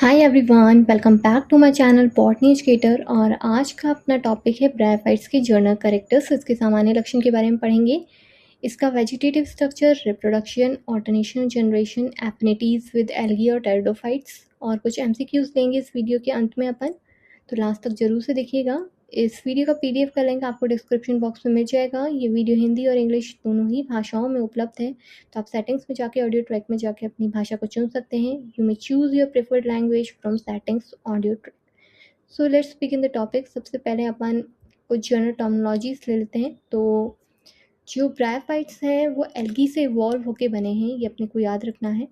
Hi everyone, welcome back to my channel botany educator. और आज का अपना टॉपिक है ब्रायोफाइट्स के जर्नल कैरेक्टर्स। इसके सामान्य लक्षण के बारे में पढ़ेंगे। इसका vegetative structure, reproduction, alternation, generation, affinities with algae और टेरिडोफाइट्स, और कुछ एमसीक्यूज लेंगे इस वीडियो के अंत में अपन। तो लास्ट तक जरूर से देखिएगा। इस वीडियो का पीडीएफ का लिंक आपको डिस्क्रिप्शन बॉक्स में मिल जाएगा। ये वीडियो हिंदी और इंग्लिश दोनों ही भाषाओं में उपलब्ध है, तो आप सेटिंग्स में जाके ऑडियो ट्रैक में जाके अपनी भाषा को चुन सकते हैं। You may choose your preferred language from settings audio track. So let's begin the topic. सबसे पहले अपन कुछ जनरल टर्मिनोलॉजीज ले लेते हैं। तो जो ब्रायोफाइट्स हैं वो एल्गी से इवॉल्व होके बने हैं, ये अपने को याद रखना है।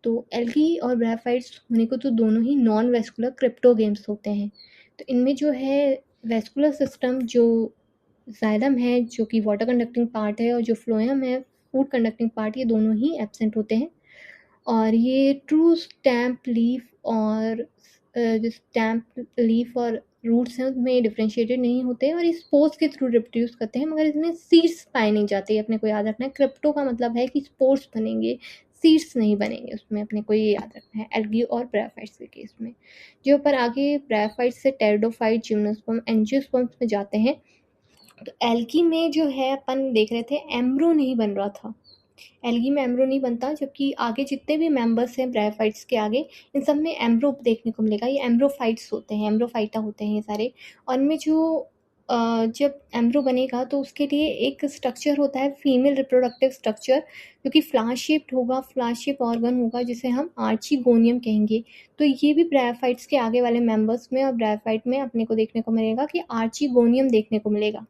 तो एल्गी और ब्रायोफाइट्स होने को तो दोनों ही नॉन वेस्कुलर क्रिप्टोगेम्स होते हैं। तो इनमें जो है वेस्कुलर सिस्टम, जो जाइलम है जो कि वाटर कंडक्टिंग पार्ट है, और जो फ्लोएम है फूड कंडक्टिंग पार्ट, ये दोनों ही एब्सेंट होते हैं। और ये ट्रू स्टैम्प लीफ और जो स्टैम्प लीफ और रूट्स हैं उसमें डिफ्रेंशिएटेड नहीं होते हैं, और ये स्पोर्स के थ्रू रिप्रोड्यूस करते हैं, मगर इसमें सीड्स पाए नहीं जाते। अपने को याद रखना है, क्रिप्टो का मतलब है कि स्पोर्स बनेंगे, सीड्स नहीं बनेंगे उसमें। अपने को ये याद रखना है एल्गी और ब्रायोफाइट्स के केस में। जो पर आगे ब्रायोफाइट्स से टेरिडोफाइट, जिम्नोस्पर्म, एंजियोस्पर्म्स में जाते हैं। तो एल्गी में जो है अपन देख रहे थे एम्ब्रो नहीं बन रहा था। एल्गी में एम्ब्रो नहीं बनता, जबकि आगे जितने भी मेंबर्स हैं ब्रायोफाइट्स के आगे, इन सब में एम्ब्रो देखने को मिलेगा। ये एम्ब्रोफाइट्स होते हैं, एम्ब्रोफाइटा होते हैं ये सारे। और इनमें जो जब एम्ब्रो बनेगा तो उसके लिए एक स्ट्रक्चर होता है, फीमेल रिप्रोडक्टिव स्ट्रक्चर, जो कि फ्लावर शेप्ड होगा, फ्लावर शेप ऑर्गन होगा, जिसे हम आर्चीगोनियम कहेंगे। तो ये भी ब्रायोफाइट्स के आगे वाले मेंबर्स में और ब्रायोफाइट में अपने को देखने को मिलेगा कि आर्चीगोनियम देखने को मिलेगा।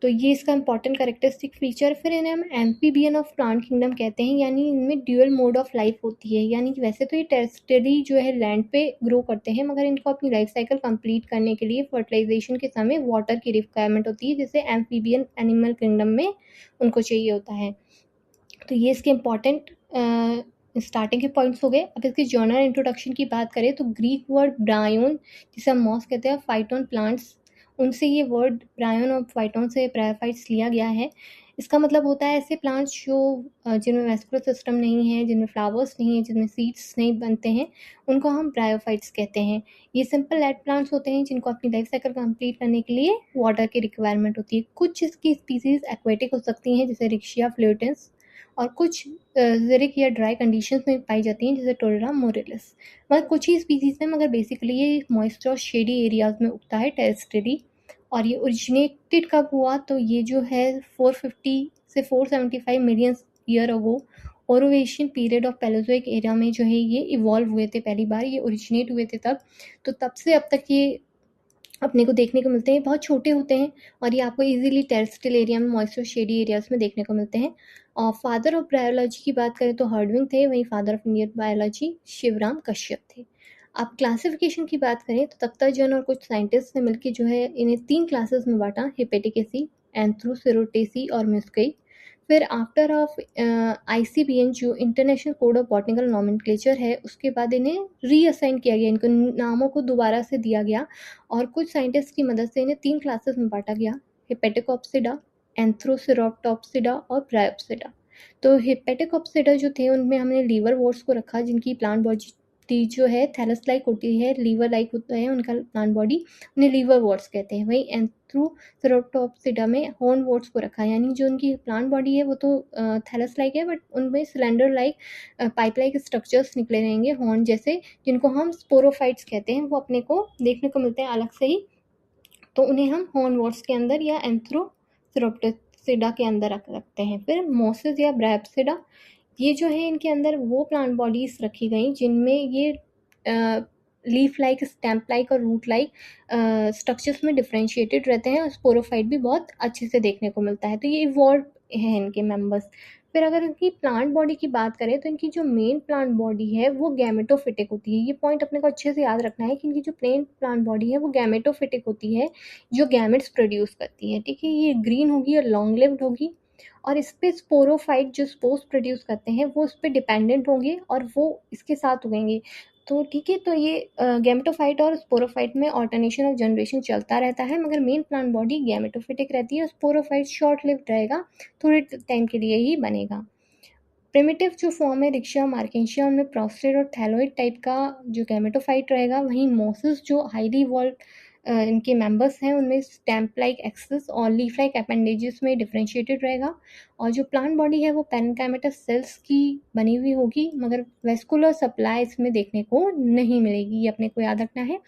तो ये इसका इंपॉर्टेंट कैरेक्टरिस्टिक फीचर। फिर इन्हें हम एम्फीबियन ऑफ प्लांट किंगडम कहते हैं, यानी इनमें ड्यूअल मोड ऑफ लाइफ होती है। यानी कि वैसे तो ये टेरेस्ट्रियली जो है लैंड पे ग्रो करते हैं, मगर इनको अपनी लाइफ साइकिल कंप्लीट करने के लिए फर्टिलाइजेशन के समय वाटर की रिक्वायरमेंट होती है, जिसे एम्फीबियन एनिमल किंगडम में उनको चाहिए होता है। तो ये इसके इम्पॉर्टेंट स्टार्टिंग के पॉइंट्स हो गए। अब इसकी जर्नल इंट्रोडक्शन की बात करें तो ग्रीक वर्ड ब्रायोन, जिसे हम मॉस कहते हैं, फाइटोन प्लांट्स, उनसे ये वर्ड ब्रायोन और फाइटोन से ब्रायोफाइट्स लिया गया है। इसका मतलब होता है ऐसे प्लांट्स जो जिनमें वेस्कुलर सिस्टम नहीं है, जिनमें फ्लावर्स नहीं है, जिनमें सीड्स नहीं बनते हैं, उनको हम ब्रायोफाइट्स कहते हैं। ये सिंपल लाइट प्लांट्स होते हैं जिनको अपनी लाइफ साइकिल कंप्लीट करने के लिए वाटर की रिक्वायरमेंट होती है। कुछ इसकी स्पीसीज एक्वेटिक हो सकती हैं, जैसे रिक्शिया फ्लोटेंस, और कुछ ज़ेरिक या ड्राई कंडीशंस में पाई जाती हैं, जैसे टोरेरा मोरेलिस। मगर कुछ ही स्पीसीज में, मगर बेसिकली ये मॉइस्चर और शेडी एरियाज में उगता है टेरेस्ट्रियली। और ये ओरिजिनेटेड कब हुआ, तो ये जो है 450 से 475 million year ago Ordovician period of Palaeozoic era में जो है ये इवॉल्व हुए थे। पहली बार ये ओरिजिनेट हुए थे तब। तो तब से अब तक ये अपने को देखने को मिलते हैं। बहुत छोटे होते हैं और ये आपको इजीली टेरेस्ट्रियल एरिया में, मॉइस्चर शेडी एरियाज में देखने को मिलते हैं। और फादर ऑफ बायोलॉजी की बात करें तो हर्डविंग थे, वहीं father of Indian biology Shivram Kashyap थे। अब क्लासिफिकेशन की बात करें तो तख्ताजन और कुछ साइंटिस्ट ने मिलकर जो है इन्हें 3 क्लासेस में बांटा, हेपेटिकेसी, एंथ्रोसेरोटेसी और मिस्कई। फिर आफ्टर ऑफ ICBN जो international code of botanical nomenclature है, उसके बाद इन्हें रीअसाइन किया गया, इनको नामों को दोबारा से दिया गया, और कुछ साइंटिस्ट की मदद से इन्हें 3 क्लासेस में बांटा गया, हेपेटिकोप्सिडा, एंथ्रोसेरोटोप्सिडा और ब्रायोप्सिडा। तो हेपेटिकोप्सिडा जो थे उनमें हमने लीवर वोर्ट्स को रखा, जिनकी प्लांट बॉडी जो है थैलस लाइक होती है, लीवर लाइक होता है उनका प्लांट बॉडी, उन्हें लीवर वोर्ट्स कहते हैं। वहीं एंथ्रोसेरोटोप्सिडा में हॉर्न वोर्ट्स को रखा, यानी जो उनकी प्लांट बॉडी है वो तो थैलस लाइक है, बट उनमें cylinder like pipe like structures निकले रहेंगे, हॉर्न जैसे, जिनको हम स्पोरोफाइट्स कहते हैं। वो अपने को देखने को मिलते हैं अलग से ही, तो उन्हें हम हॉर्न वोर्ट्स के अंदर या एंथ्रोसेरोटोप्सिडा के अंदर रखते हैं। फिर मोसेस या ब्रायोप्सिडा, ये जो है इनके अंदर वो प्लांट बॉडीज रखी गई जिनमें ये लीफ लाइक, स्टैम्प लाइक और रूट लाइक स्ट्रक्चर्स में डिफ्रेंशिएटेड रहते हैं, और स्पोरोफाइट भी बहुत अच्छे से देखने को मिलता है। तो ये इवॉल्व हैं इनके मेंबर्स। फिर अगर इनकी प्लांट बॉडी की बात करें तो इनकी जो मेन प्लांट बॉडी है वो गैमेटोफिटिक होती है। ये पॉइंट अपने को अच्छे से याद रखना है कि इनकी जो प्लेन प्लांट बॉडी है वो गैमेटोफिटिक होती है, जो गैमेट्स प्रोड्यूस करती है। ठीक है, ये ग्रीन होगी और लॉन्ग लिव्ड होगी, और इस पे स्पोरोफाइट जो स्पोर्स प्रोड्यूस करते हैं वो इस पे डिपेंडेंट होंगे और वो इसके साथ उगेंगे। तो ठीक है, तो ये गैमेटोफाइट और स्पोरोफाइट में ऑल्टरनेशन ऑफ जनरेशन चलता रहता है, मगर मेन प्लांट बॉडी गैमेटोफिटिक रहती है, और स्पोरोफाइट शॉर्ट लिव्ड रहेगा, थोड़े टाइम के लिए ही बनेगा। प्रिमिटिव जो फॉर्म है रिक्शा मार्केंशिया, उनमें प्रोस्टेट और थैलोइड टाइप का जो गैमेटोफाइट रहेगा। वहीं मोसिस जो हाईली इवॉल्व इनके मेंबर्स हैं, उनमें स्टैम्प लाइक एक्सेस और लीफ लाइक अपेंडेजेस में डिफरेंशिएटेड रहेगा। और जो प्लांट बॉडी है वो पैरेन्काइमेटस सेल्स की बनी हुई होगी, मगर वेस्कुलर सप्लाई इसमें देखने को नहीं मिलेगी, ये अपने को याद रखना है।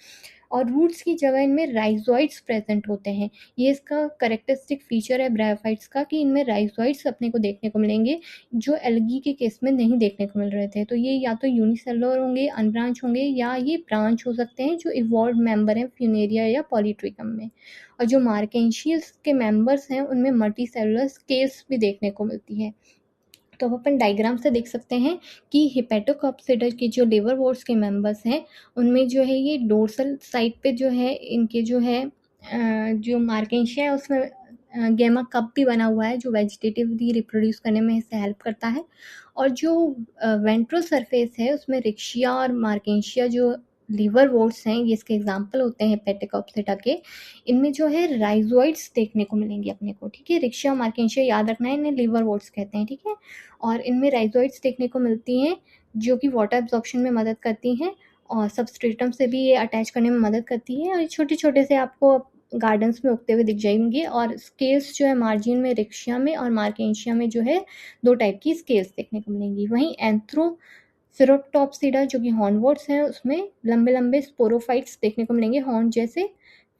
और रूट्स की जगह इनमें राइजोइड्स प्रेजेंट होते हैं। ये इसका करेक्टरिस्टिक फीचर है ब्रायोफाइट्स का कि इनमें राइजोइड्स अपने को देखने को मिलेंगे, जो एल्गी के केस में नहीं देखने को मिल रहे थे। तो ये या तो यूनिसेलुलर होंगे, अनब्रांच होंगे, या ये ब्रांच हो सकते हैं जो इवॉल्व मेंबर हैं फ्यूनेरिया या पॉलीट्रिकम में। और जो मार्केंशियस के मेंबर्स हैं उनमें मल्टी सेलुलर स्केल्स भी देखने को मिलती है। तो अब अपन डायग्राम से देख सकते हैं कि हिपेटोकॉप्सिडा के जो लिवर वॉर्ड्स के मेंबर्स हैं, उनमें जो है ये डोर्सल साइड पे जो है इनके जो है जो मार्केंशिया है उसमें गेमा कप भी बना हुआ है, जो वेजिटेटिवली रिप्रोड्यूस करने में इससे हेल्प करता है। और जो वेंट्रल सरफेस है उसमें रिक्शिया और मार्केंशिया जो लिवर वॉर्ड्स हैं, ये इसके एग्जाम्पल होते हैं हेपेटिकॉप्सिडा के। इनमें जो है राइजोइड्स देखने को मिलेंगे अपने को, ठीक है। रिक्शिया मार्केंशिया याद रखना है, इन्हें लिवर वॉर्ड्स कहते हैं, ठीक है। और इनमें राइजोइड्स देखने को मिलती हैं जो कि वाटर एब्जॉर्प्शन में मदद करती हैं और सबस्ट्रेटम से भी ये अटैच करने में मदद करती है। और ये छोटे छोटे से आपको गार्डन्स में उगते हुए दिख जाएंगे। और स्केल्स जो है मार्जिन में रिक्शिया में और मार्केंशिया में जो है दो टाइप की स्केल्स देखने को मिलेंगी। वहीं एंथ्रोसिरोटॉप्सिडा जो कि हॉर्नवॉर्ड्स हैं उसमें लंबे लंबे स्पोरोफाइट्स देखने को मिलेंगे हॉर्न जैसे।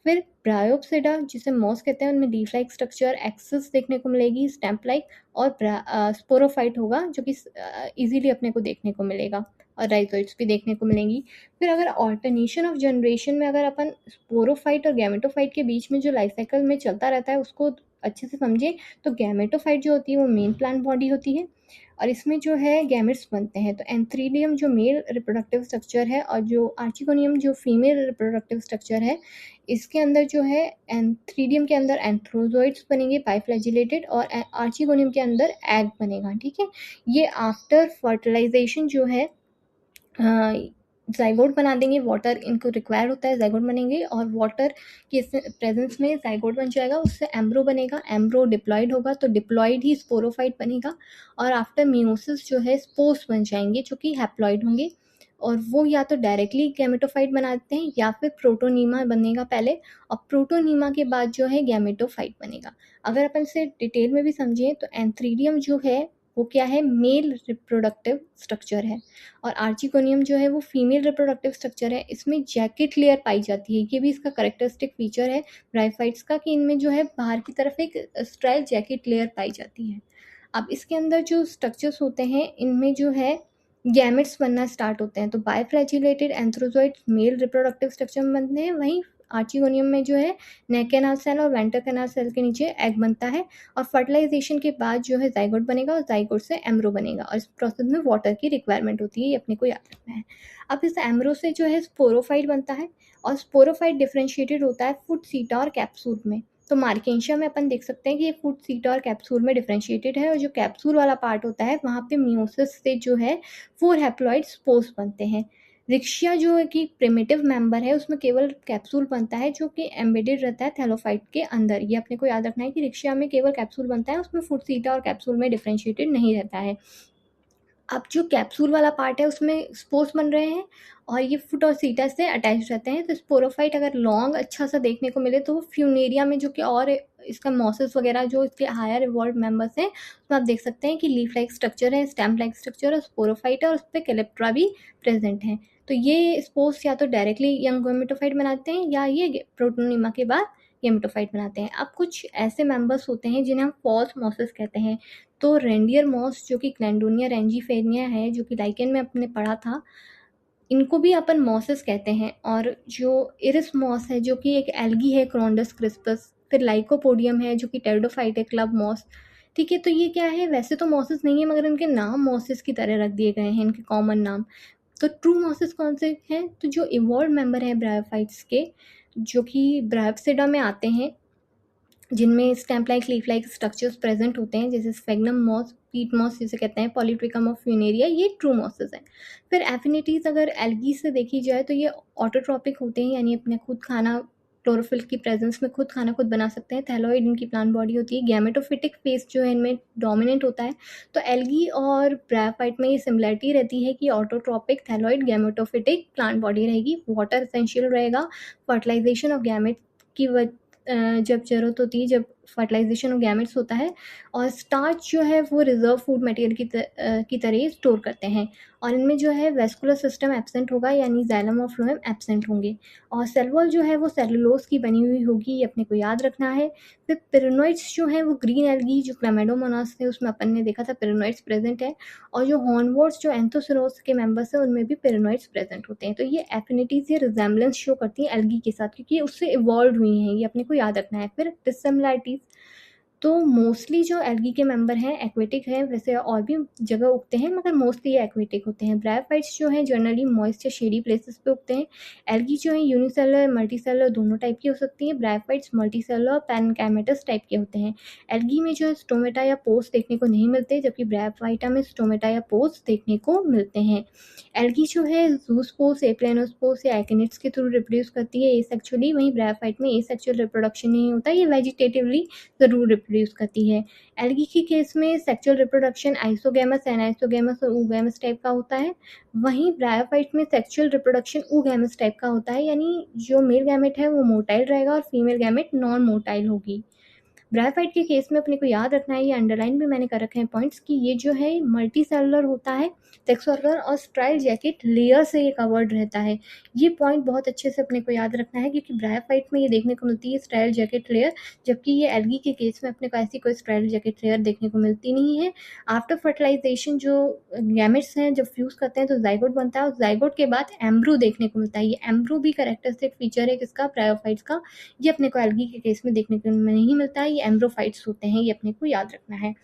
फिर ब्रायोप्सिडा जिसे मॉस कहते हैं, उनमें लीफ लाइक स्ट्रक्चर एक्सिस देखने को मिलेगी, स्टैम्प लाइक। और स्पोरोफाइट होगा जो कि इजीली अपने को देखने को मिलेगा, और राइजोइड्स भी देखने को मिलेंगी। फिर अगर ऑल्टरनेशन ऑफ जनरेशन में अगर अपन स्पोरोफाइट और गैमेटोफाइट के बीच में जो लाइफ साइकिल में चलता रहता है उसको अच्छे से समझें, तो गैमेटोफाइट जो होती है वो मेन प्लांट बॉडी होती है और इसमें जो है गैमेट्स बनते हैं। तो एंथ्रीडियम जो मेल रिप्रोडक्टिव स्ट्रक्चर है और जो आर्चिगोनियम जो फीमेल रिप्रोडक्टिव स्ट्रक्चर है, इसके अंदर जो है एंथ्रीडियम के अंदर एंथ्रोजोइड्स बनेंगे बाइफ्लैजिलेटेड, और आर्चिगोनियम के अंदर एग बनेगा, ठीक है। ये आफ्टर फर्टिलाइजेशन जो है ज़ाइगोट बना देंगे। वाटर इनको रिक्वायर होता है, ज़ाइगोट बनेंगे और वाटर के प्रेजेंस में ज़ाइगोट बन जाएगा, उससे एम्ब्रो बनेगा। एम्ब्रो डिप्लॉयड होगा तो डिप्लॉयड ही स्पोरोफाइट बनेगा। और आफ्टर मियोसिस जो है स्पोर्स बन जाएंगे जो कि हैप्लॉयड होंगे, और वो या तो डायरेक्टली गैमेटोफाइट बनाते हैं या फिर प्रोटोनीमा बनेगा पहले, और प्रोटोनीमा के बाद जो है गैमेटोफाइट बनेगा। अगर अपन से डिटेल में भी समझें तो एंथ्रीडियम जो है वो क्या है, मेल रिप्रोडक्टिव स्ट्रक्चर है, और आर्चिकोनियम जो है वो फीमेल रिप्रोडक्टिव स्ट्रक्चर है। इसमें जैकेट लेयर पाई जाती है, ये भी इसका करेक्टरिस्टिक फीचर है ब्रायोफाइट्स का कि इनमें जो है बाहर की तरफ एक स्ट्राइल जैकेट लेयर पाई जाती है। अब इसके अंदर जो स्ट्रक्चर्स होते हैं इनमें जो है गैमेट्स बनना स्टार्ट होते हैं। तो बायफ्लैजिलेटेड एंथ्रोजोइड मेल रिप्रोडक्टिव स्ट्रक्चर में बनते हैं, वहीं आर्चिगोनियम में जो है नेक कैनाल सेल और वेंटर कैनाल सेल के नीचे एग बनता है, और फर्टिलाइजेशन के बाद जो है जाइगोट बनेगा और जाइगोट से एम्ब्रो बनेगा, और इस प्रोसेस में वाटर की रिक्वायरमेंट होती है, ये अपने को याद रखना है। अब इस एम्ब्रो से जो है स्पोरोफाइट बनता है, और स्पोरोफाइट डिफ्रेंशिएटेड होता है फुट सीटा और कैप्सूल में। तो मार्केंशिया में अपन देख सकते हैं कि ये फुट सीटा और कैप्सूल में डिफ्रेंशिएटेड है, और जो कैप्सूल वाला पार्ट होता है वहाँ पे मियोसिस से जो है 4 हैप्लॉइड स्पोर्स बनते हैं। रिक्शिया जो है कि प्रिमिटिव मेंबर है उसमें केवल कैप्सूल बनता है जो कि एम्बेडेड रहता है थैलोफाइट के अंदर। ये अपने को याद रखना है कि रिक्शिया में केवल कैप्सूल बनता है, उसमें फुट सीटा और कैप्सूल में डिफ्रेंशिएटेड नहीं रहता है। अब जो कैप्सूल वाला पार्ट है उसमें स्पोर्स बन रहे हैं और ये फुट और सीटा से अटैच रहते हैं। तो स्पोरोफाइट अगर लॉन्ग अच्छा सा देखने को मिले तो वो फ्यूनेरिया में जो कि और इसका मॉसेस वगैरह जो इसके हायर इवॉल्व मेंबर्स हैं उसमें आप देख सकते हैं कि लीफ लाइक स्ट्रक्चर है, स्टेम लाइक स्ट्रक्चर और स्पोरोफाइट है, और उस पर कैलेप्ट्रा भी प्रेजेंट है। तो ये स्पोर्स या तो डायरेक्टली यंग गैमेटोफाइट बनाते हैं या ये प्रोटोनिमा के बाद गैमेटोफाइट बनाते हैं। अब कुछ ऐसे मेंबर्स होते हैं जिन्हें हम फॉल्स मॉसेस कहते हैं। तो रेंडियर मॉस जो कि क्लैंडोनिया रेंजीफेरिया है, जो कि लाइकेन में अपने पढ़ा था, इनको भी अपन मॉसेस कहते हैं। और जो इरिस मॉस है जो कि एक एल्गी है क्रोंडस क्रिस्पस, फिर लाइकोपोडियम है जो कि टेरिडोफाइट है, क्लब मॉस, ठीक है। तो ये क्या है, वैसे तो मॉसेस नहीं है मगर इनके नाम मॉसेस की तरह रख दिए गए हैं, इनके कॉमन नाम। तो ट्रू मॉसेस कौन से हैं, तो जो इवॉल्व मेंबर हैं ब्रायोफाइट्स के, जो कि ब्रायोप्सिडा में आते हैं, जिनमें stamp like leaf like structures present होते हैं, जैसे स्फेग्नम मॉस, पीट मॉस जिसे कहते हैं, पॉलीट्रिकम ऑफ फ्यूनेरिया, ये ट्रू मॉसेस हैं। फिर एफिनिटीज़ अगर एल्गी से देखी जाए तो ये ऑटोट्रॉपिक होते हैं, यानी अपने खुद खाना क्लोरोफिल की प्रेजेंस में खुद खाना खुद बना सकते हैं। थैलोइड इनकी प्लांट बॉडी होती है। गैमेटोफिटिक फेस जो है इनमें डोमिनेंट होता है। तो एल्गी और ब्रायोफाइट में ये सिमिलरिटी रहती है कि autotrophic thalloid gametophytic plant body रहेगी। वाटर एसेंशियल रहेगा। फर्टिलाइजेशन ऑफ गैमेट की जब ज़रूरत होती है, जब फर्टिलाइजेशन ऑफ गैमेट्स होता है। और स्टार्च जो है वो रिजर्व फूड मटेरियल की तरह स्टोर करते हैं। और इनमें जो है वेस्कुलर सिस्टम एब्सेंट होगा, यानी जाइलम और फ्लोएम एब्सेंट होंगे। और सेल वॉल जो है वो सेलुलोज की बनी हुई होगी, ये अपने को याद रखना है। फिर पिरानोइड्स जो हैं वो ग्रीन एल्गी जो क्लेमेडोमोनास थे उसमें अपन ने देखा था पिरानोइड्स प्रेजेंट है। और जो हॉर्नवोर्ड्स जो एंथोसिरोड्स के मेंबर्स हैं उनमें भी पिरानोइड्स प्रेजेंट होते हैं। तो ये एफिनिटीज या रिजेम्बलेंस शो करती हैं एल्गी के साथ, क्योंकि ये उससे इवॉल्व हुई हैं, ये अपने को याद रखना है। फिर डिसिमिलरिटीज, तो मोस्टली जो एल्गी के मेंबर हैं एक्वेटिक हैं, वैसे और भी जगह उगते हैं मगर मोस्टली ये एक्वेटिक होते हैं। ब्रायोफाइट्स जो हैं जनरली मॉइस्ट या शेडी प्लेसेस पे उगते हैं। एल्गी जो है यूनिसेलुलर मल्टीसेलुलर दोनों टाइप की हो सकती है। ब्रायोफाइट्स मल्टीसेलुलर पैनकैमेटस टाइप के होते हैं। एल्गी में जो है स्टोमेटा या पोस्ट देखने को नहीं मिलते, जबकि ब्रायोफाइटा में स्टोमेटा या पोस्ट देखने को मिलते हैं। एल्गी जो है जूस्पोर्स, एप्लेनोस्पोर्स या एकिनिड्स के थ्रू रिप्रोड्यूस करती है एसेक्सुअली। वहीं ब्रायोफाइट में एसेक्सुअल रिप्रोडक्शन नहीं होता, ये वेजिटेटिवली ज़रूर रिप्रोड्यूस करती है। एल्गी के केस में सेक्सुअल रिप्रोडक्शन आइसोगैमस, एनाइसोगैमस और oogamous टाइप का होता है। वहीं ब्रायोफाइट में सेक्सुअल रिप्रोडक्शन oogamous टाइप का होता है, यानी जो मेल गैमेट है वो मोटाइल रहेगा और फीमेल गैमेट नॉन मोटाइल होगी। ब्रायोफाइट के केस में अपने को याद रखना है, ये अंडरलाइन भी मैंने कर रखे हैं पॉइंट्स, कि ये जो है मल्टी सेलुलर होता है, सेक्स ऑर्गन और स्ट्राइल जैकेट लेयर से ये कवर्ड रहता है। ये पॉइंट बहुत अच्छे से अपने को याद रखना है, क्योंकि ब्रायोफाइट में ये देखने को मिलती है स्ट्राइल जैकेट लेयर, जबकि ये एल्गी के केस में अपने को ऐसी कोई स्ट्राइल जैकेट लेयर देखने को मिलती नहीं है। आफ्टर फर्टिलाइजेशन जो गैमेट्स हैं जब फ्यूज करते हैं तो जाइगोट बनता है, और जाइगोट के बाद एम्ब्रो देखने को मिलता है। ये एम्ब्रो भी कैरेक्टरिस्टिक फीचर है किसका, ब्रायोफाइट्स का। ये अपने को एल्गी के केस में देखने को नहीं मिलता है, ये एम्ब्रोफाइट्स होते हैं, ये अपने को याद रखना है।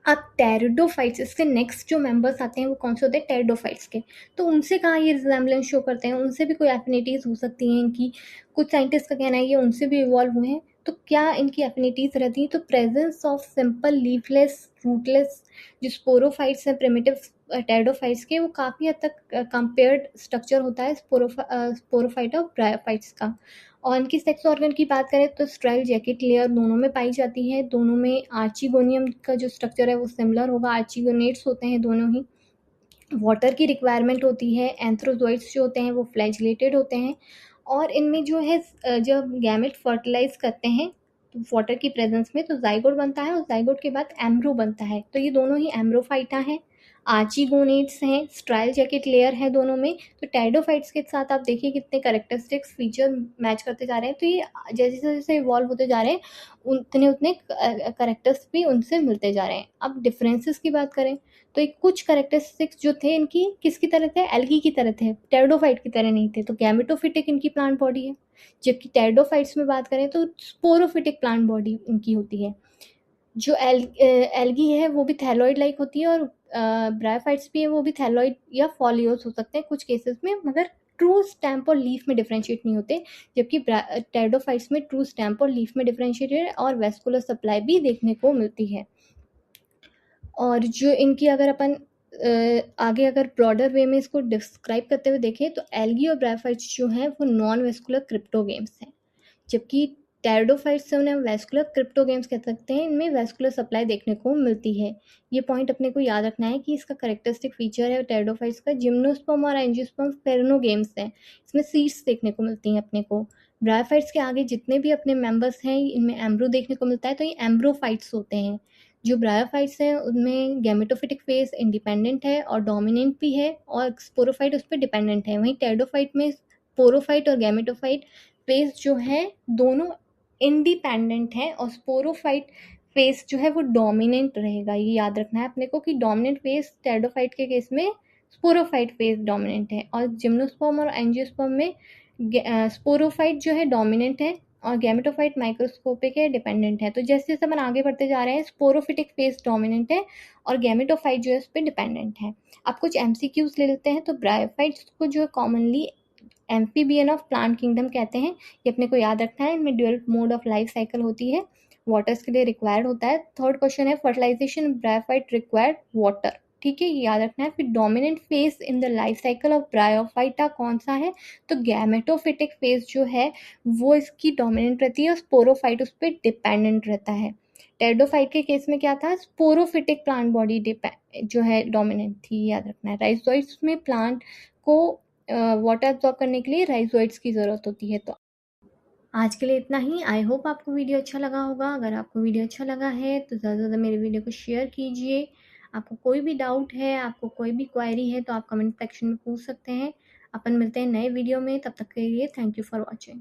अब टेरिडोफाइट्स, इसके नेक्स्ट जो मेंबर्स आते हैं वो कौन से होते हैं, टेरिडोफाइट्स के। तो उनसे कहाँ ये रिजेम्बलेंस शो करते हैं, उनसे भी कोई एफिनिटीज हो सकती हैं इनकी। कुछ साइंटिस्ट का कहना है ये उनसे भी इवॉल्व हुए हैं। तो क्या इनकी एफिनिटीज रहती हैं, तो presence of simple leafless rootless जो स्पोरोफाइट्स हैं प्रिमिटिव टेरिडोफाइट्स के, वो काफ़ी हद तक कंपेयर्ड स्ट्रक्चर होता है स्पोरोफाइट और ब्रायोफाइट्स का। और इनकी सेक्स ऑर्गन की बात करें तो स्ट्राइल जैकेट लेयर दोनों में पाई जाती है। दोनों में आर्चिगोनियम का जो स्ट्रक्चर है वो सिमिलर होगा, आर्चिगोनेट्स होते हैं दोनों ही। वाटर की रिक्वायरमेंट होती है। एंथ्रोजोइड्स जो होते हैं वो फ्लैजिलेटेड होते हैं। और इनमें जो है जब गैमेट फर्टिलाइज करते हैं तो वाटर की प्रेजेंस में तो जाइगोट बनता है, और जाइगोट के बाद एम्ब्रो बनता है। तो ये दोनों ही एम्ब्रोफाइटा हैं, आर्चिगोनेट्स हैं, स्ट्राइल जैकेट लेयर है दोनों में। तो टेरिडोफाइट्स के साथ आप देखिए कितने कैरेक्टरिस्टिक्स फीचर मैच करते जा रहे हैं। तो ये जैसे जैसे इवॉल्व होते जा रहे हैं उतने उतने करेक्टर्स भी उनसे मिलते जा रहे हैं। अब डिफरेंसेस की बात करें तो एक कुछ कैरेक्टरिस्टिक्स जो थे इनकी किसकी तरह थे, एल्गी की तरह थे, टेरिडोफाइट की तरह नहीं थे। तो गैमेटोफिटिक इनकी प्लांट बॉडी है, जबकि टेरिडोफाइट्स में बात करें तो स्पोरोफिटिक प्लांट बॉडी इनकी होती है। जो एल्गी है वो भी थैलोइड लाइक होती है, और ब्रायोफाइट्स भी है वो भी थैलोइड या फॉलियोस हो सकते हैं कुछ केसेस में, मगर ट्रू स्टैम्प और लीफ में डिफरेंशिएट नहीं होते। जबकि टेरिडोफाइट्स में ट्रू स्टैम्प और लीफ में डिफरेंशिएटेड है, और वेस्कुलर सप्लाई भी देखने को मिलती है। और जो इनकी अगर अपन आगे अगर ब्रॉडर वे में इसको डिस्क्राइब करते हुए देखें तो एल्गी और ब्रायोफाइट्स जो हैं वो नॉन वेस्कुलर क्रिप्टोगेम्स हैं, जबकि टेरिडोफाइट्स से उन्हें वेस्कुलर क्रिप्टोगेम्स कह सकते हैं। इनमें वेस्कुलर सप्लाई देखने को मिलती है। ये पॉइंट अपने को याद रखना है कि इसका कैरेक्टरिस्टिक फीचर है टेरिडोफाइट्स का जिम्नोस्पर्म और एंजियोस्पर्म फेरेनोगेम्स हैं, इसमें सीड्स देखने को मिलती हैं अपने को। ब्रायोफाइट्स के आगे जितने भी अपने मेंबर्स हैं इनमें एम्ब्रो देखने को मिलता है, तो ये एम्ब्रोफाइट्स होते हैं। जो ब्रायोफाइट्स हैं उनमें गैमेटोफिटिक फेस इंडिपेंडेंट है और डोमिनेंट भी है, और स्पोरोफाइट उस पर डिपेंडेंट है। वहीं टेरिडोफाइट में स्पोरोफाइट और गैमेटोफाइट फेस जो है दोनों इंडिपेंडेंट है, और स्पोरोफाइट फेस जो है वो डोमिनेंट रहेगा। ये याद रखना है अपने को कि डोमिनेंट फेस टेरिडोफाइट के केस में स्पोरोफाइट फेस डोमिनेंट है, और जिम्नोस्पर्म और एंजियोस्पर्म में स्पोरोफाइट जो है डोमिनेंट है और गैमेटोफाइट माइक्रोस्कोपिक है, डिपेंडेंट है। तो जैसे जैसे अपन आगे बढ़ते जा रहे हैं स्पोरोफिटिक फेस डोमिनेंट है और गैमेटोफाइट जो है उस पर डिपेंडेंट है। अब कुछ एमसीक्यूज ले लेते हैं। तो ब्रायोफाइट्स को जो है commonly amphibian of plant kingdom कहते हैं, ये अपने को याद रखना है। इनमें dual mode of life cycle होती है, वाटर्स के लिए रिक्वायर्ड होता है। थर्ड क्वेश्चन है फर्टिलाइजेशन ब्रायोफाइट रिक्वायर्ड वाटर, ठीक है, ये याद रखना है। फिर dominant phase in the life cycle of bryophyta कौन सा है, तो गैमेटोफिटिक फेज जो है वो इसकी डोमिनेंट रहती है और स्पोरोफाइट उस पर डिपेंडेंट रहता है। टेरिडोफाइट के केस में क्या था, स्पोरोफिटिक प्लांट बॉडी जो है डोमिनेंट थी, याद रखना है। राइजोइड्स में प्लांट को वाटर एब्जॉर्ब करने के लिए राइजोइड्स की ज़रूरत होती है। तो आज के लिए इतना ही। आई होप आपको वीडियो अच्छा लगा होगा। अगर आपको वीडियो अच्छा लगा है तो ज़्यादा से ज़्यादा मेरे वीडियो को शेयर कीजिए। आपको कोई भी डाउट है, आपको कोई भी क्वेरी है तो आप कमेंट सेक्शन में पूछ सकते हैं। अपन मिलते हैं नए वीडियो में, तब तक के लिए थैंक यू फॉर वॉचिंग।